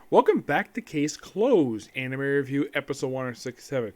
Welcome back to Case Closed, Anime Review, Episode 167.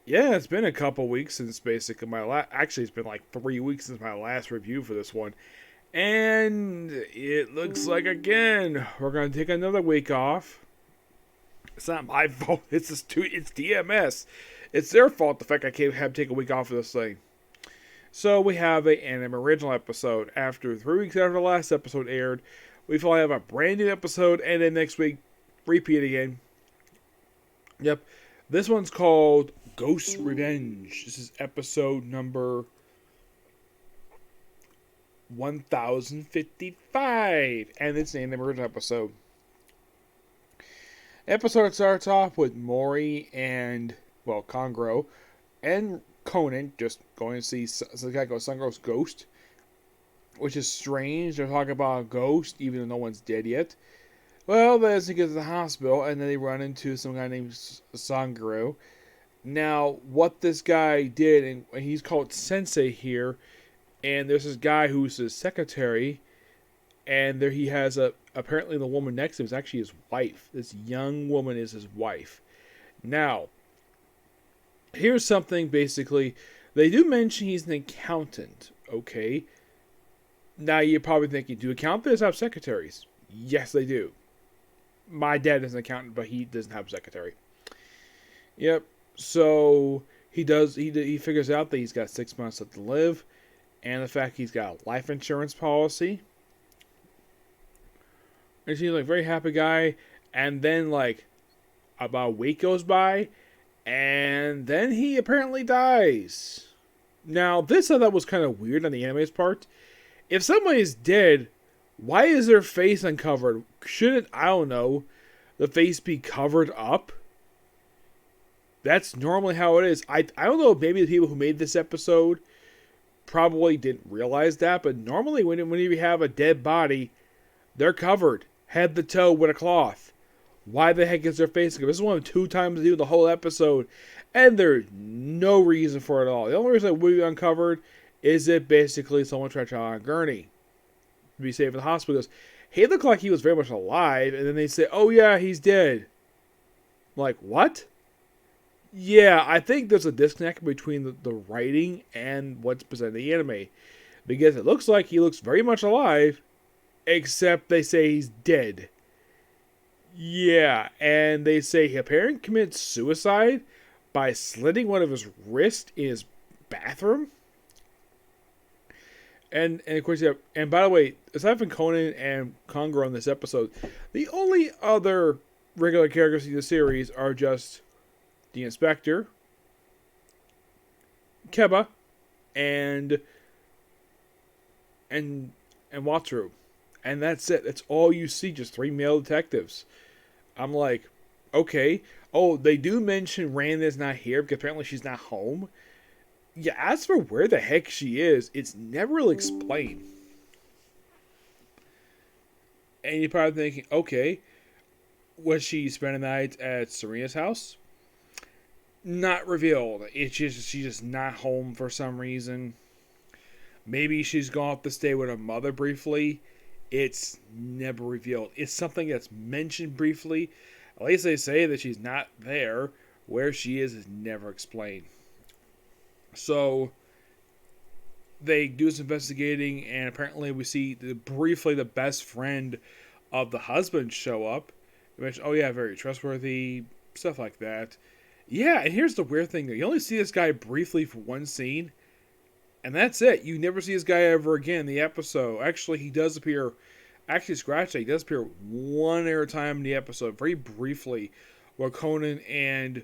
Yeah, it's been a couple weeks since basically my last. Actually, it's been like 3 weeks since my last review for this one. And it looks like, again, we're going to take another week off. It's not my fault. It's DMS. It's their fault, the fact I can't have to take a week off of this thing. So we have an anime original episode. After 3 weeks after the last episode aired, we finally have a brand new episode, and then next week, repeat again. Yep. This one's called Ghost Revenge. This is episode number 1055. And it's an anime original episode. Episode starts off with Mori and, Kongro and Conan just going to see the guy called Sungro's ghost. Which is strange. They're talking about a ghost, even though no one's dead yet. Well, then they get to the hospital, and then they run into some guy named Sangro. Now, what this guy did, and he's called Sensei here, and there's this guy who's his secretary, and there he has apparently the woman next to him is actually his wife. This young woman is his wife. Now, here's something basically. They do mention he's an accountant, okay? Now, you're probably thinking, do accountants have secretaries? Yes, they do. My dad is an accountant, but he doesn't have a secretary. Yep. So he does. He figures out that he's got 6 months left to live, and the fact he's got a life insurance policy. And he's like a very happy guy. And then like about a week goes by, and then he apparently dies. Now this I thought was kind of weird on the anime's part. If somebody is dead, why is their face uncovered? Shouldn't, I don't know, the face be covered up? That's normally how it is. I don't know, maybe the people who made this episode probably didn't realize that, but normally when you have a dead body, they're covered, head to toe, with a cloth. Why the heck is their face covered? This is one of 2 times they do the whole episode, and there's no reason for it at all. The only reason it would be uncovered is it basically someone tried to on a gurney to be safe in the hospital. Goes, he looked like he was very much alive, and then they say, oh yeah, he's dead. I'm like, what? Yeah, I think there's a disconnect between the writing and what's presented in the anime. Because it looks like he looks very much alive, except they say he's dead. Yeah, and they say he apparently committed suicide by slitting one of his wrists in his bathroom. And of course, yeah. And by the way, aside from Conan and Kongro in this episode, the only other regular characters in the series are just the Inspector, Keba, and Wataru, and that's it. That's all you see. Just 3 male detectives. I'm like, okay. Oh, they do mention Randa's not here because apparently she's not home. Yeah, as for where the heck she is, it's never really explained. And you're probably thinking, okay, was she spending the night at Serena's house? Not revealed. It's just she's just not home for some reason. Maybe she's gone off to stay with her mother briefly. It's never revealed. It's something that's mentioned briefly. At least they say that she's not there. Where she is never explained. So they do some investigating, and apparently we see briefly the best friend of the husband show up. They mention, oh yeah, very trustworthy, stuff like that. Yeah, and here's the weird thing though. You only see this guy briefly for one scene, and that's it. You never see this guy ever again in the episode. Actually, he does appear, scratch that, he does appear one other time in the episode, very briefly, where Conan and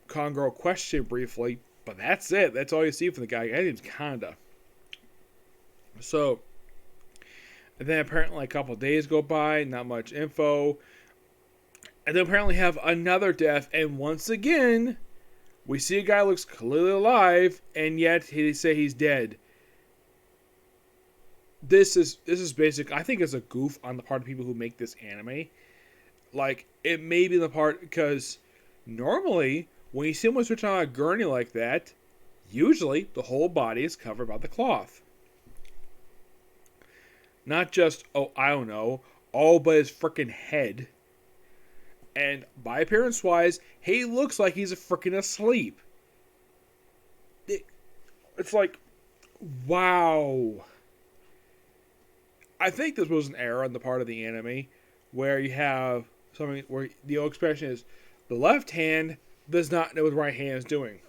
Kongro question briefly. But that's it. That's all you see from the guy. His name's Kanda. So, and then apparently a couple of days go by, not much info. And then apparently have another death. And once again, we see a guy who looks clearly alive, and yet they say he's dead. This is basic. I think it's a goof on the part of people who make this anime. Like, it may be the part because normally, when you see someone switch on a gurney like that, usually the whole body is covered by the cloth. Not just, oh, I don't know, all but his freaking head. And by appearance wise, he looks like he's freaking asleep. It's like, wow. I think this was an error on the part of the anime where you have something where the old expression is the left hand does not know what the right hand is doing.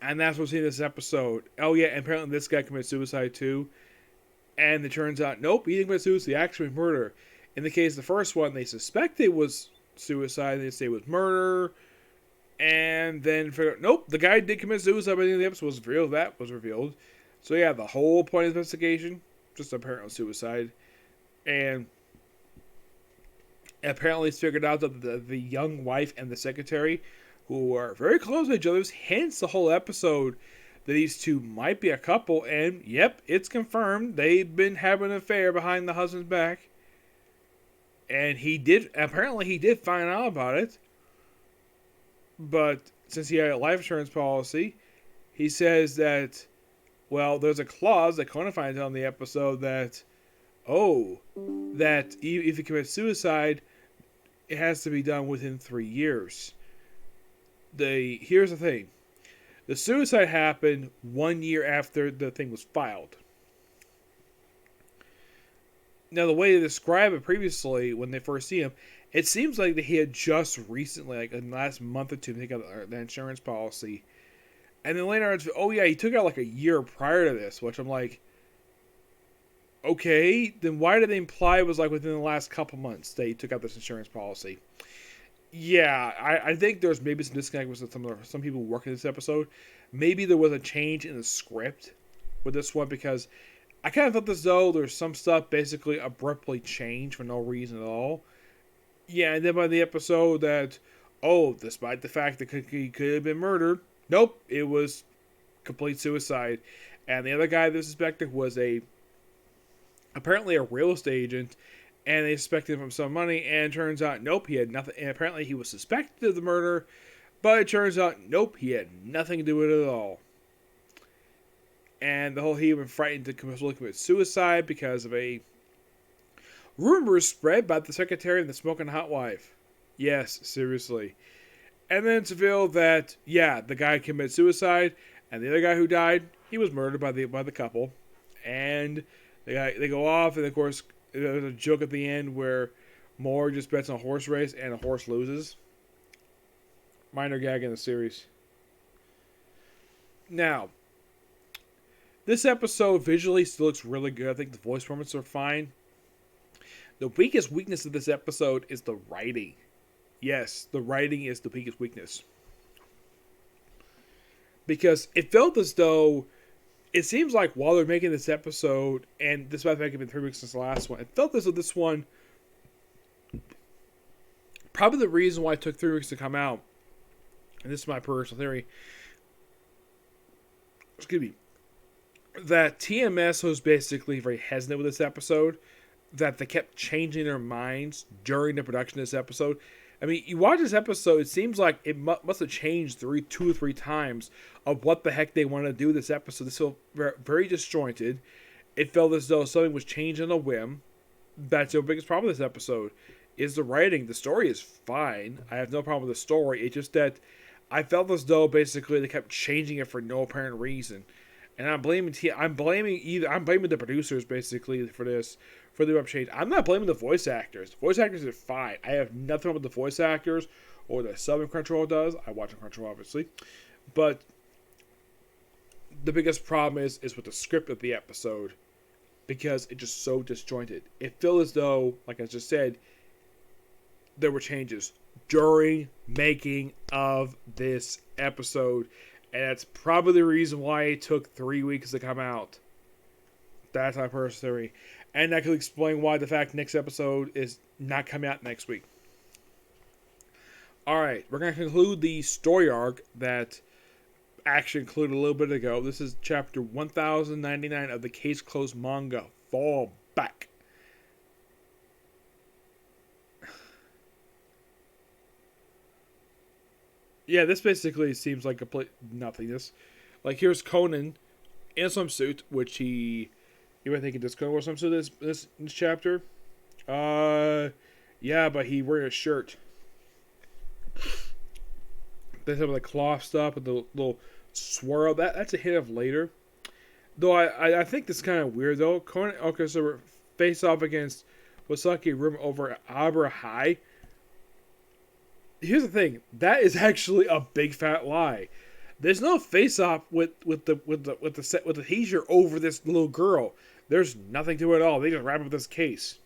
And that's what's in this episode. Oh, yeah, and apparently this guy committed suicide too. And it turns out, nope, he didn't commit suicide, actually murder. In the case of the first one, they suspect it was suicide, they say it was murder. And then figure out, nope, the guy did commit suicide by the end of the episode. Was revealed. That was revealed. So yeah, the whole point of the investigation, just apparently suicide. And apparently it's figured out that the young wife and the secretary, who are very close to each other, hence the whole episode that these two might be a couple. And yep, it's confirmed. They've been having an affair behind the husband's back. And he did find out about it. But since he had a life insurance policy, he says that, well, there's a clause that Conan finds out in the episode that, that if he commits suicide, it has to be done within 3 years. Here's the thing. The suicide happened 1 year after the thing was filed. Now, the way they describe it previously, when they first see him, it seems like that he had just recently, like in the last month or two, taken out the insurance policy. And then later, it's, oh yeah, he took out like a year prior to this, which I'm like, okay, then why did they imply it was like within the last couple months that he took out this insurance policy? Yeah, I think there's maybe some disconnect with some people working this episode. Maybe there was a change in the script with this one, because I kind of felt as though there's some stuff basically abruptly changed for no reason at all. Yeah, and then by the episode that, despite the fact that he could have been murdered, nope, it was complete suicide. And the other guy they suspected was apparently a real estate agent, and they suspected him of some money, and it turns out, nope, he had nothing. And apparently he was suspected of the murder, but it turns out, nope, he had nothing to do with it at all. And the whole he was frightened to commit suicide because of a rumor spread about the secretary and the smoking hot wife. Yes, seriously. And then it's revealed that, yeah, the guy committed suicide, and the other guy who died, he was murdered by the couple. And they go off, and of course, there's a joke at the end where Moore just bets on a horse race, and a horse loses. Minor gag in the series. Now, this episode visually still looks really good. I think the voice performances are fine. The biggest weakness of this episode is the writing. Yes, the writing is the biggest weakness. Because it felt as though, it seems like while they're making this episode, and this might have been 3 weeks since the last one, it felt as though this one, probably the reason why it took 3 weeks to come out, and this is my personal theory, that TMS was basically very hesitant with this episode, that they kept changing their minds during the production of this episode. I mean, you watch this episode, it seems like it must have changed 2 or 3 times of what the heck they want to do this episode. This felt very disjointed. It felt as though something was changed on a whim. That's the biggest problem with this episode, is the writing. The story is fine. I have no problem with the story. It's just that I felt as though basically they kept changing it for no apparent reason. And I'm blaming the producers basically for this, for the change. I'm not blaming the voice actors. The voice actors are fine. I have nothing wrong with the voice actors or the sub in Crunchyroll does. I watch on Crunchyroll obviously, but the biggest problem is with the script of the episode, because it's just so disjointed. It feels as though, like I just said, there were changes during making of this episode. And that's probably the reason why it took 3 weeks to come out. That's my personal theory. And that could explain why the fact next episode is not coming out next week. Alright, we're going to conclude the story arc that actually included a little bit ago. This is chapter 1099 of the Case Closed manga, Fall Back. Yeah, this basically seems like complete nothingness. Like, here's Conan in a swimsuit, which you might think it does Conan wear swimsuit this chapter. Yeah, but he wearing a shirt. Then some of the cloth stuff with the little swirl. That's a hint of later. Though I think this is kind of weird though. Conan Orchestra face off against Wasaki Room over Abra High. Here's the thing. That is actually a big fat lie. There's no face off with the teacher over this little girl. There's nothing to it at all. They just wrap up this case.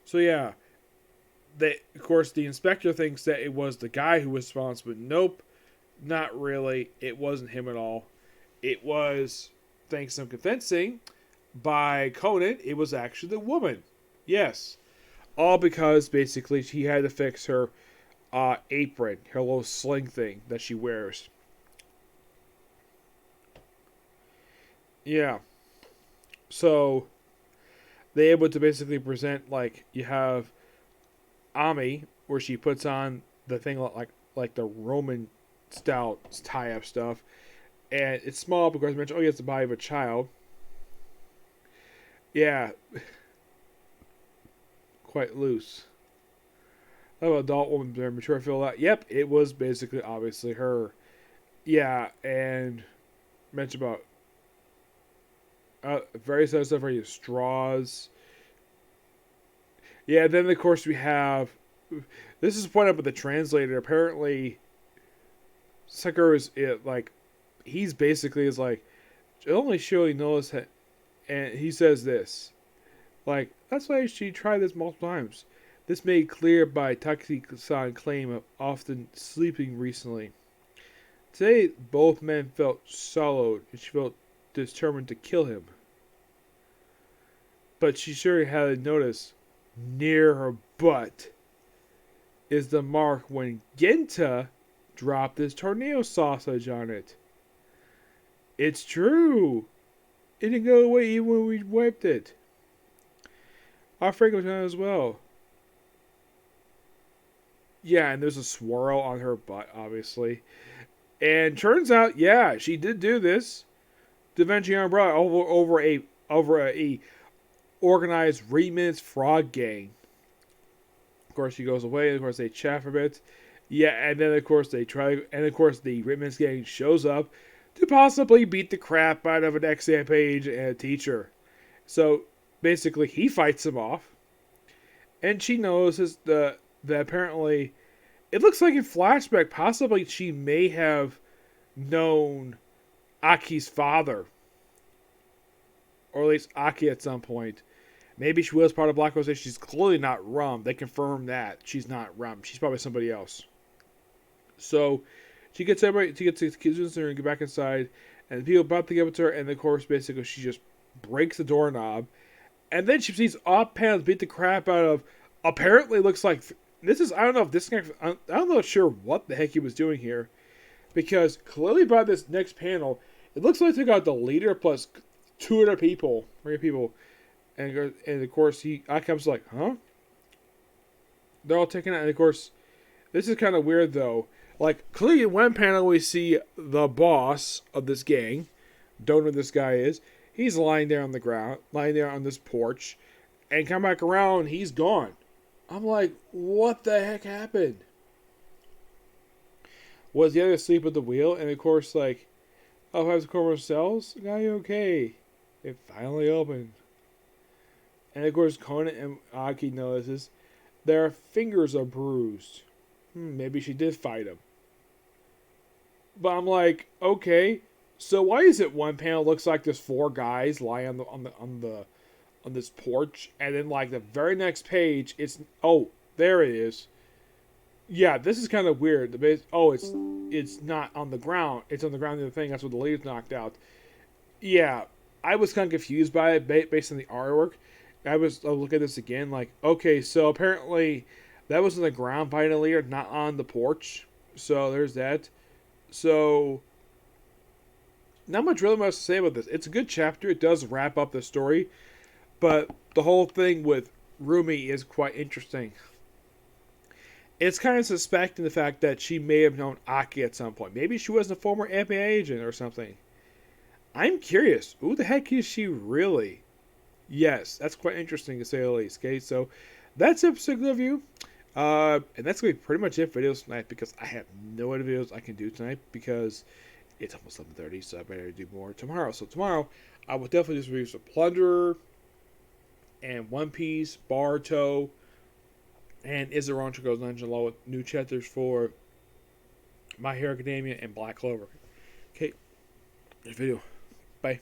So yeah, of course the inspector thinks that it was the guy who was responsible. Nope, not really. It wasn't him at all. It was, thanks to some convincing by Conan, it was actually the woman. Yes, all because basically she had to fix her apron, her little sling thing that she wears. Yeah. So they able to basically present like you have Ami where she puts on the thing like the Roman style tie up stuff, and it's small because I mentioned it's the body of a child. Yeah, quite loose. How about adult woman mature feel that? Yep, it was basically obviously her. Yeah, and mention about various other stuff where straws. Yeah, then of course we have. This is pointed out with the translator. Apparently, Sakura is like, he's basically is like, only surely knows that, and he says this, that's why she tried this multiple times. This made clear by Taki-san claim of often sleeping recently. Today, both men felt swallowed, and she felt determined to kill him. But she sure had noticed near her butt is the mark when Genta dropped his tornado sausage on it. It's true. It didn't go away even when we wiped it. Our Frank was on it as well. Yeah, and there's a swirl on her butt, obviously. And turns out, yeah, she did do this. Da Vinci umbrella over a organized Reedman's fraud gang. Of course, she goes away. And of course, they chat for a bit. Yeah, and then of course they try, and of course the Reedman's gang shows up to possibly beat the crap out of an exam page and a teacher. So basically, he fights them off, and she notices that apparently, it looks like in flashback, possibly she may have known Aki's father, or at least Aki at some point. Maybe she was part of Black Rose. She's clearly not Rum. They confirmed that she's not Rum. She's probably somebody else. So she gets everybody. She gets the kids and get back inside, and the people about to give it to her. And of course, basically, she just breaks the doorknob, and then she sees off panels beat the crap out of. Apparently, looks like this is. I don't know if this guy. I'm not sure what the heck he was doing here, because clearly by this next panel, it looks like they got the leader plus 200 people, 3 people. And of course, I comes like, huh? They're all taken out. And of course, this is kind of weird though. Like, clearly in one panel we see the boss of this gang. Don't know who this guy is. He's lying there on the ground, lying there on this porch. And come back around, he's gone. I'm like, what the heck happened? Was the other asleep at the wheel? And of course, like, oh, has the corner cells? Are you okay? It finally opened. And of course, Conan and Aki notices their fingers are bruised. Maybe she did fight him. But I'm like, okay, so why is it one panel looks like there's 4 guys lying on this porch, and then like the very next page, it's there it is. Yeah, this is kind of weird. It's not on the ground. It's on the ground of the thing. That's what the leaves knocked out. Yeah, I was kind of confused by it based on the artwork. I'll look at this again, like, okay, so apparently that was on the ground finally, or not on the porch. So there's that. So, not much really much to say about this. It's a good chapter. It does wrap up the story. But the whole thing with Rumi is quite interesting. It's kind of suspecting the fact that she may have known Aki at some point. Maybe she was a former FBI agent or something. I'm curious. Who the heck is she really? Yes, that's quite interesting to say the least. Okay, so that's episode review. And that's gonna be pretty much it for videos tonight because I have no other videos I can do tonight because it's almost 11:30, so I better do more tomorrow. So tomorrow, I will definitely just review some Plunderer and One Piece, Baruto, and Izurancho Goes Dungeon along with new chapters for My Hero Academia and Black Clover. Okay, next video. Bye.